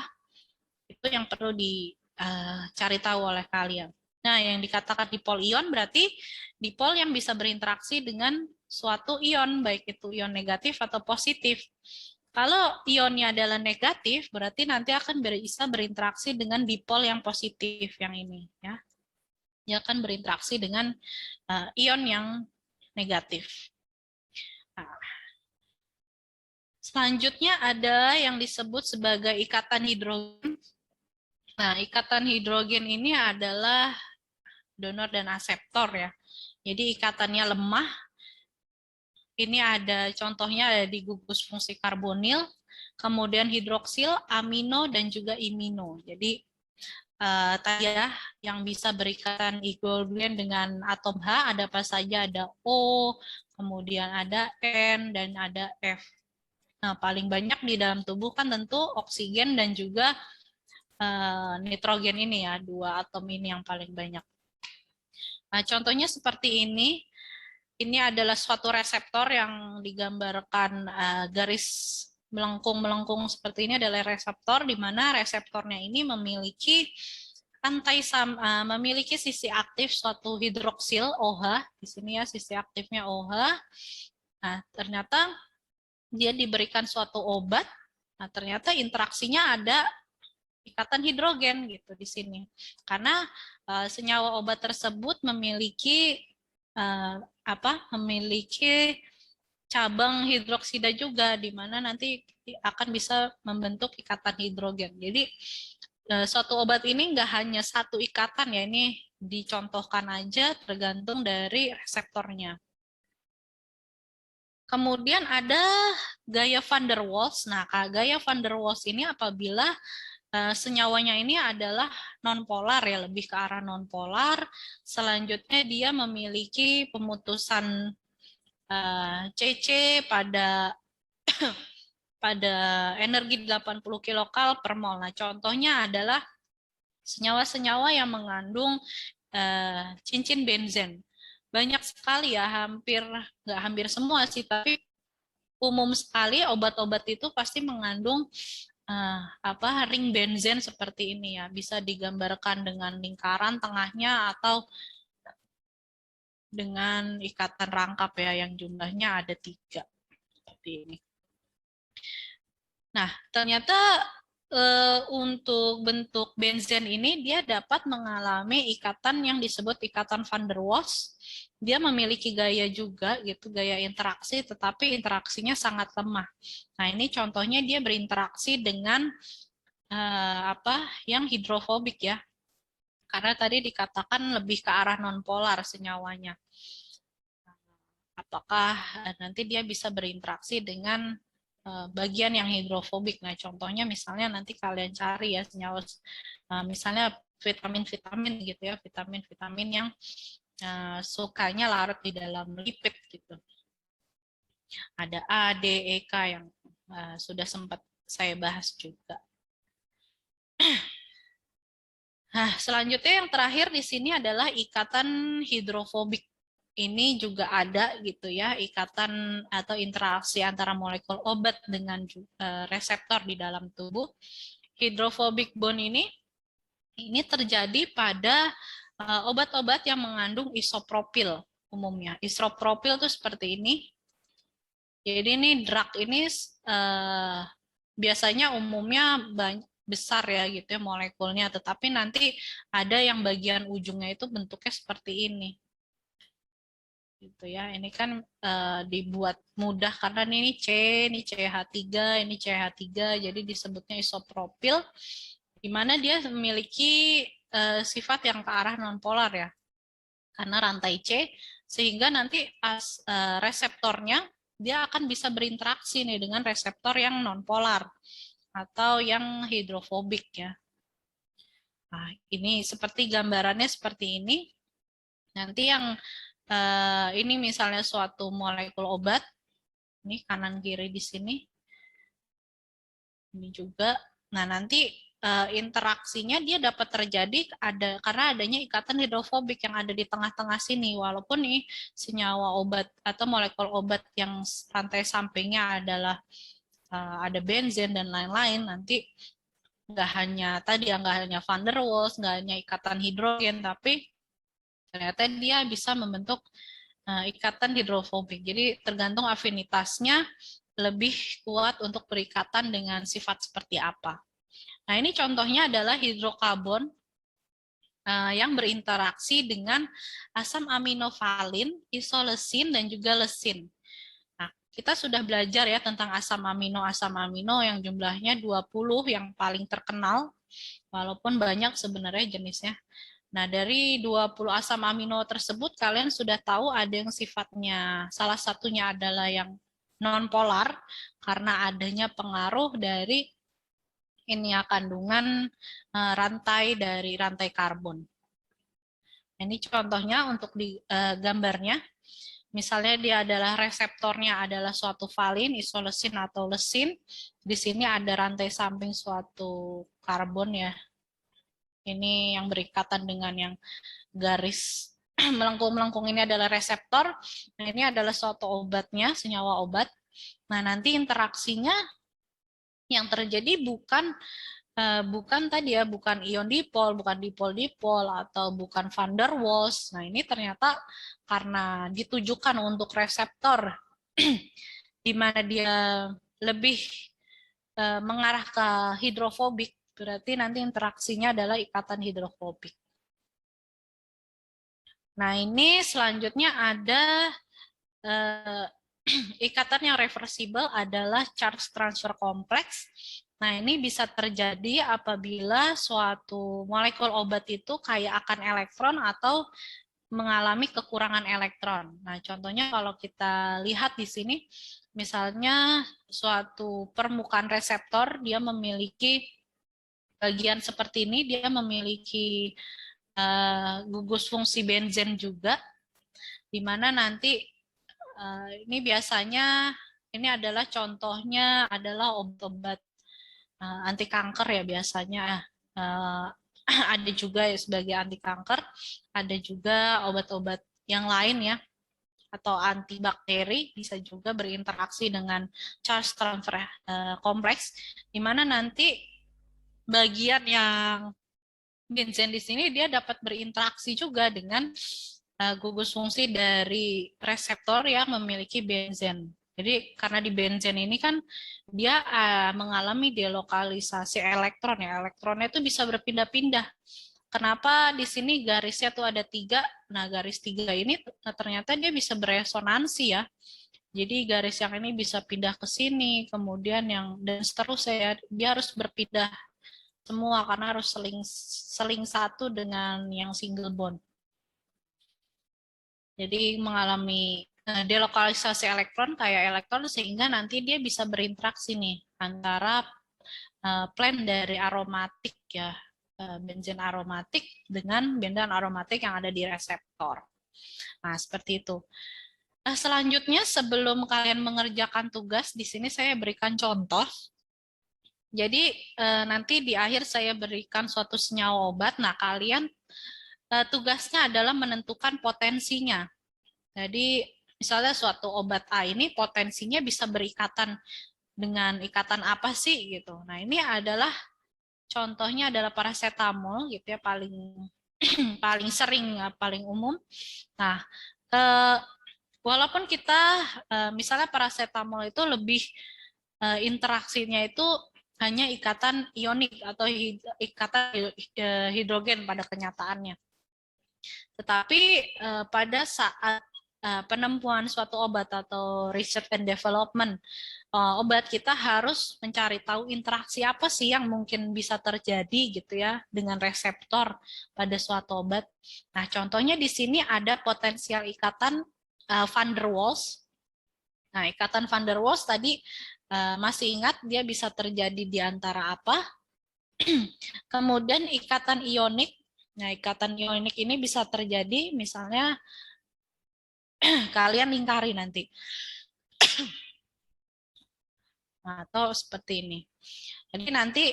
itu yang perlu dicari tahu oleh kalian. Nah, yang dikatakan dipol ion berarti dipol yang bisa berinteraksi dengan suatu ion, baik itu ion negatif atau positif. Kalau ionnya adalah negatif, berarti nanti akan bisa berinteraksi dengan dipol yang positif yang ini, ya. Dia akan berinteraksi dengan ion yang negatif. Nah, selanjutnya ada yang disebut sebagai ikatan hidrogen. Nah, ikatan hidrogen ini adalah donor dan aseptor ya. Jadi ikatannya lemah. Ini ada contohnya ada di gugus fungsi karbonil, kemudian hidroksil, amino, dan juga imino. Jadi tadi ya yang bisa berikatan hidrogen dengan atom H ada apa saja, ada O, kemudian ada N, dan ada F. Nah, paling banyak di dalam tubuh kan tentu oksigen dan juga nitrogen ini ya, dua atom ini yang paling banyak. Nah, contohnya seperti ini. Ini adalah suatu reseptor yang digambarkan garis melengkung-melengkung seperti ini adalah reseptor, di mana reseptornya ini memiliki memiliki sisi aktif suatu hidroksil OH. Di sini ya sisi aktifnya OH. Nah, ternyata dia diberikan suatu obat. Nah, ternyata interaksinya ada ikatan hidrogen gitu di sini. Karena senyawa obat tersebut memiliki memiliki cabang hidroksida juga, di mana nanti akan bisa membentuk ikatan hidrogen. Jadi suatu obat ini nggak hanya satu ikatan ya, ini dicontohkan aja tergantung dari reseptornya. Kemudian ada gaya van der Waals. Nah, gaya van der Waals ini apabila senyawanya ini adalah nonpolar ya, lebih ke arah nonpolar. Selanjutnya dia memiliki pemutusan CC pada pada energi 80 kilokal per mol. Nah, contohnya adalah senyawa-senyawa yang mengandung cincin benzen. Banyak sekali ya, nggak hampir semua sih, tapi umum sekali obat-obat itu pasti mengandung ring benzen seperti ini ya, bisa digambarkan dengan lingkaran tengahnya atau dengan ikatan rangkap ya yang jumlahnya ada 3 seperti ini. Nah, ternyata untuk bentuk benzen ini dia dapat mengalami ikatan yang disebut ikatan van der Waals. Dia memiliki gaya juga gitu, gaya interaksi, tetapi interaksinya sangat lemah. Nah, ini contohnya dia berinteraksi dengan yang hidrofobik ya. Karena tadi dikatakan lebih ke arah nonpolar senyawanya. Apakah nanti dia bisa berinteraksi dengan bagian yang hidrofobik. Nah, contohnya misalnya nanti kalian cari ya senyawa misalnya vitamin-vitamin gitu ya, vitamin-vitamin yang sukanya larut di dalam lipid gitu. Ada A, D, E, K yang sudah sempat saya bahas juga. Nah, selanjutnya yang terakhir di sini adalah ikatan hidrofobik. Ini juga ada gitu ya, ikatan atau interaksi antara molekul obat dengan reseptor di dalam tubuh. Hidrofobik bond ini terjadi pada obat-obat yang mengandung isopropil umumnya. Isopropil itu seperti ini. Jadi ini drug ini biasanya umumnya besar ya gitu ya molekulnya, tetapi nanti ada yang bagian ujungnya itu bentuknya seperti ini. Gitu ya. Ini kan dibuat mudah karena ini ini CH3, ini CH3, jadi disebutnya isopropil, di mana dia memiliki sifat yang ke arah nonpolar ya, karena rantai C, sehingga nanti reseptornya dia akan bisa berinteraksi nih dengan reseptor yang nonpolar atau yang hidrofobik ya. Nah, ini seperti gambarannya seperti ini. Nanti yang ini misalnya suatu molekul obat, ini kanan kiri di sini. Ini juga. Nah, nanti interaksinya dia dapat terjadi karena adanya ikatan hidrofobik yang ada di tengah-tengah sini. Walaupun nih senyawa obat atau molekul obat yang rantai sampingnya adalah ada benzen dan lain-lain, nanti nggak hanya van der Waals, nggak hanya ikatan hidrogen, tapi ternyata dia bisa membentuk ikatan hidrofobik. Jadi tergantung afinitasnya lebih kuat untuk berikatan dengan sifat seperti apa. Nah, ini contohnya adalah hidrokarbon yang berinteraksi dengan asam aminovalin, isolesin, dan juga lesin. Nah, kita sudah belajar ya tentang asam amino yang jumlahnya 20 yang paling terkenal, walaupun banyak sebenarnya jenisnya. Nah, dari 20 asam amino tersebut, kalian sudah tahu ada yang sifatnya, salah satunya adalah yang non-polar, karena adanya pengaruh dari ini ya, kandungan rantai dari rantai karbon. Ini contohnya untuk di gambarnya. Misalnya dia adalah reseptornya adalah suatu valin, isolesin atau lesin. Di sini ada rantai samping suatu karbon ya. Ini yang berikatan dengan yang garis melengkung-melengkung ini adalah reseptor. Nah, ini adalah suatu obatnya, senyawa obat. Nah, nanti interaksinya yang terjadi bukan tadi ya, bukan ion dipol, bukan dipol-dipol, atau bukan van der Waals. Nah, ini ternyata karena ditujukan untuk reseptor di mana dia lebih mengarah ke hidrofobik, berarti nanti interaksinya adalah ikatan hidrofobik. Nah, ini selanjutnya ada ikatan yang reversibel adalah charge transfer complex. Nah, ini bisa terjadi apabila suatu molekul obat itu kaya akan elektron atau mengalami kekurangan elektron. Nah, contohnya kalau kita lihat di sini, misalnya suatu permukaan reseptor, dia memiliki bagian seperti ini, dia memiliki gugus fungsi benzen juga, di mana nanti ini biasanya, ini adalah contohnya adalah obat-obat anti kanker ya biasanya. Ada juga ya sebagai anti kanker, ada juga obat-obat yang lain ya, atau antibakteri bisa juga berinteraksi dengan charge transfer kompleks, di mana nanti bagian yang benzen di sini dia dapat berinteraksi juga dengan gugus fungsi dari reseptor yang memiliki benzen. Jadi karena di benzen ini kan dia mengalami delokalisasi elektron ya. Elektronnya itu bisa berpindah-pindah. Kenapa di sini garisnya tuh ada 3? Nah, garis 3 ini ternyata dia bisa beresonansi ya. Jadi garis yang ini bisa pindah ke sini, kemudian yang dan seterusnya ya. Dia harus berpindah semua karena harus seling satu dengan yang single bond. Jadi mengalami delokalisasi elektron kayak elektron sehingga nanti dia bisa berinteraksi nih antara plan dari aromatik ya, benzen aromatik dengan benzen aromatik yang ada di reseptor. Nah, seperti itu. Nah, selanjutnya sebelum kalian mengerjakan tugas di sini saya berikan contoh. Jadi nanti di akhir saya berikan suatu senyawa obat. Nah, kalian tugasnya adalah menentukan potensinya. Jadi misalnya suatu obat A ini potensinya bisa berikatan dengan ikatan apa sih gitu. Nah, ini adalah contohnya adalah paracetamol gitu ya, paling paling sering paling umum. Nah, walaupun kita misalnya paracetamol itu lebih interaksinya itu hanya ikatan ionik atau ikatan hidrogen pada kenyataannya. Tetapi pada saat penemuan suatu obat atau research and development obat, kita harus mencari tahu interaksi apa sih yang mungkin bisa terjadi gitu ya dengan reseptor pada suatu obat. Nah, contohnya di sini ada potensial ikatan van der Waals. Nah, ikatan van der Waals tadi masih ingat dia bisa terjadi di antara apa? Kemudian ikatan ionik. Nah, ikatan ionik ini bisa terjadi misalnya kalian lingkari nanti. Nah, atau seperti ini. Jadi nanti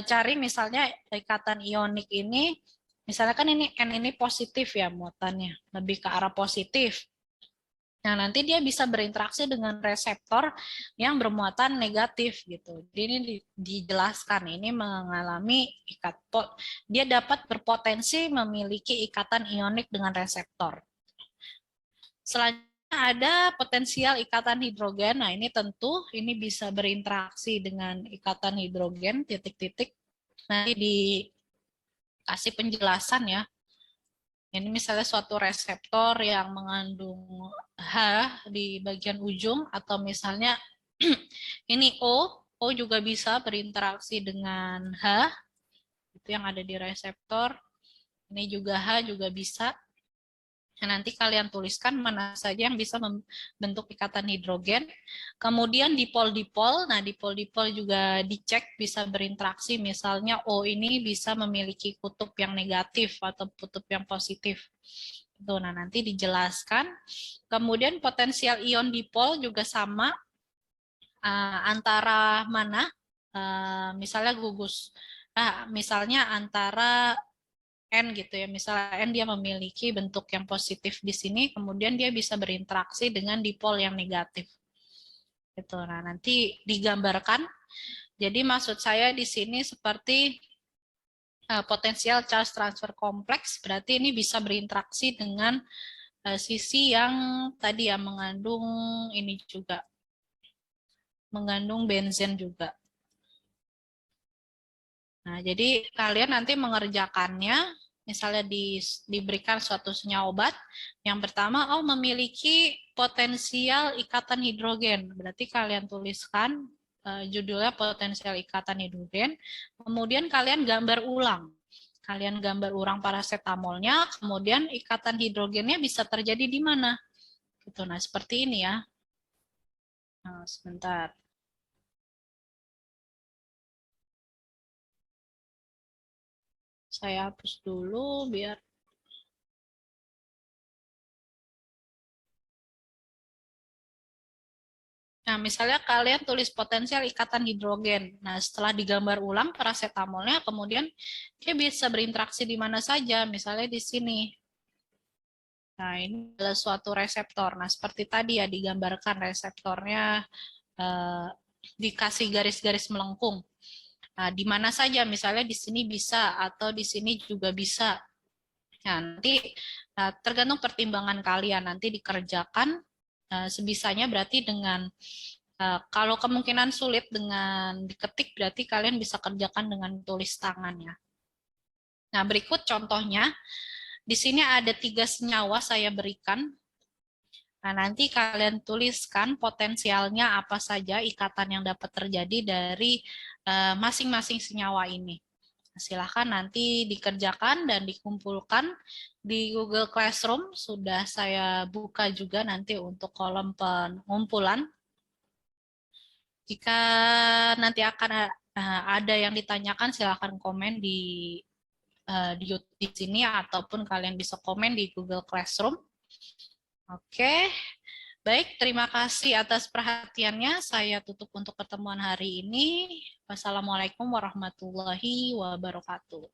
cari misalnya ikatan ionik ini, misalnya kan ini N ini positif ya muatannya, lebih ke arah positif. Nah, nanti dia bisa berinteraksi dengan reseptor yang bermuatan negatif gitu. Jadi ini dijelaskan ini mengalami dia dapat berpotensi memiliki ikatan ionik dengan reseptor. Selanjutnya ada potensial ikatan hidrogen. Nah, ini tentu ini bisa berinteraksi dengan ikatan hidrogen titik-titik. Nanti dikasih penjelasan ya. Ini misalnya suatu reseptor yang mengandung H di bagian ujung atau misalnya ini O juga bisa berinteraksi dengan H itu yang ada di reseptor. Ini juga H juga bisa. Nah, nanti kalian tuliskan mana saja yang bisa membentuk ikatan hidrogen. Kemudian dipol-dipol, nah dipol-dipol juga dicek bisa berinteraksi. Misalnya O ini bisa memiliki kutub yang negatif atau kutub yang positif. Tuh, nah nanti dijelaskan. Kemudian potensial ion dipol juga sama antara mana? Misalnya gugus. Misalnya antara N gitu ya, misalnya N dia memiliki bentuk yang positif di sini, kemudian dia bisa berinteraksi dengan dipol yang negatif. Gitu. Nah, nanti digambarkan. Jadi maksud saya di sini seperti potensial charge transfer kompleks, berarti ini bisa berinteraksi dengan sisi yang tadi ya mengandung ini juga, mengandung benzen juga. Nah, jadi kalian nanti mengerjakannya, misalnya diberikan suatu senyawa obat, yang pertama, memiliki potensial ikatan hidrogen. Berarti kalian tuliskan judulnya potensial ikatan hidrogen, kemudian kalian gambar ulang. Kalian gambar ulang paracetamolnya, kemudian ikatan hidrogennya bisa terjadi di mana? Gitu. Nah, seperti ini ya. Nah, sebentar. Saya hapus dulu biar. Nah, misalnya kalian tulis potensial ikatan hidrogen. Nah, setelah digambar ulang paracetamolnya, kemudian dia bisa berinteraksi di mana saja, misalnya di sini. Nah, ini adalah suatu reseptor. Nah, seperti tadi ya digambarkan reseptornya dikasih garis-garis melengkung. Nah, di mana saja, misalnya di sini bisa atau di sini juga bisa. Nah, nanti tergantung pertimbangan kalian nanti dikerjakan sebisanya berarti dengan kalau kemungkinan sulit dengan diketik berarti kalian bisa kerjakan dengan tulis tangan ya. Nah, berikut contohnya. Di sini ada 3 senyawa saya berikan. Nah, nanti kalian tuliskan potensialnya apa saja ikatan yang dapat terjadi dari masing-masing senyawa ini. Silahkan nanti dikerjakan dan dikumpulkan di Google Classroom. Sudah saya buka juga nanti untuk kolom pengumpulan. Jika nanti akan ada yang ditanyakan, silahkan komen di YouTube di sini ataupun kalian bisa komen di Google Classroom. Oke, baik. Terima kasih atas perhatiannya. Saya tutup untuk pertemuan hari ini. Wassalamualaikum warahmatullahi wabarakatuh.